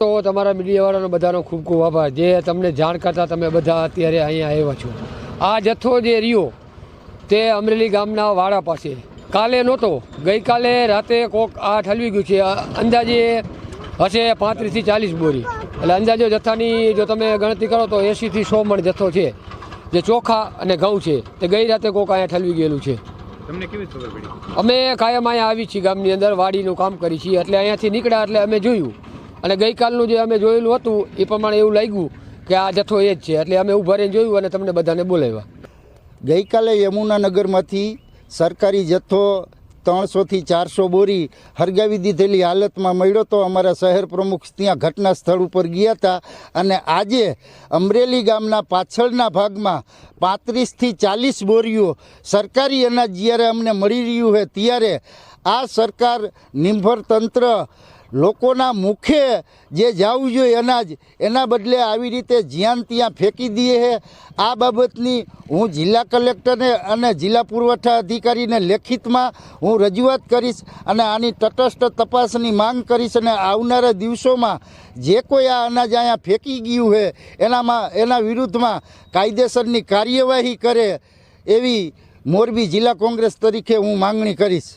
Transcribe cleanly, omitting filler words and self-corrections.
તો તમારા મીડિયાવાળાનો બધાનો ખૂબ ખૂબ આભાર જે તમને જાણ કરતા તમે બધા અત્યારે અહીંયા આવ્યા છો। આ જથ્થો જે રહ્યો તે અમરેલી ગામના વાડા પાસે કાલે નહોતો, ગઈકાલે રાતે કોક આ ઠલવી ગયું છે। અંદાજે હશે 35 થી 40 બોરી, એટલે અંદાજો જથ્થાની જો તમે ગણતરી કરો તો 80 થી 100 મણ જથ્થો છે જે ચોખા અને ઘઉં છે તે ગઈ રાતે કોક અહીંયા ઠલવી ગયેલું છે। તમને કેવી ખબર પડી? અમે કાયમ અહીંયા આવી છીએ, ગામની અંદર વાડીનું કામ કરી છીએ, એટલે અહીંયાથી નીકળ્યા એટલે અમે જોયું અને ગઈકાલનું જે અમે જોયેલું હતું એ પ્રમાણે એવું લાગ્યું કે આ જથ્થો એ જ છે, એટલે અમે ઊભા રહીને જોયું અને તમને બધાને બોલાવ્યા। ગઈકાલે યમુનાનગરમાંથી સરકારી જથ્થો 300 થી 400 બોરી હરગાવી દીધેલી હાલતમાં મળ્યો તો અમારા શહેર પ્રમુખ ત્યાં ઘટના સ્થળ ઉપર ગયા હતા અને આજે અમરેલી ગામના પાછળના ભાગમાં 35 થી 40 બોરીઓ સરકારી અનાજ જ્યારે અમને મળી રહ્યું છે ત્યારે આ સરકાર નિર્ભર તંત્ર લોકોના મુખે જે જવું જોઈએ અનાજ એના બદલે આવી રીતે જ્યાં ત્યાં ફેંકી દે છે। આ બાબતની હું જિલ્લા કલેક્ટરને અને જિલ્લા પુરવઠા અધિકારીને લેખિતમાં હું રજૂઆત કરીશ અને આની તટસ્થ તપાસની માંગ કરીશ અને આવનારા દિવસોમાં જે કોઈ આ અનાજ અહીંયા ફેંકી ગયું છે એના વિરુદ્ધમાં કાયદેસરની કાર્યવાહી કરે એવી મોરબી જિલ્લા કોંગ્રેસ તરીકે હું માંગણી કરીશ।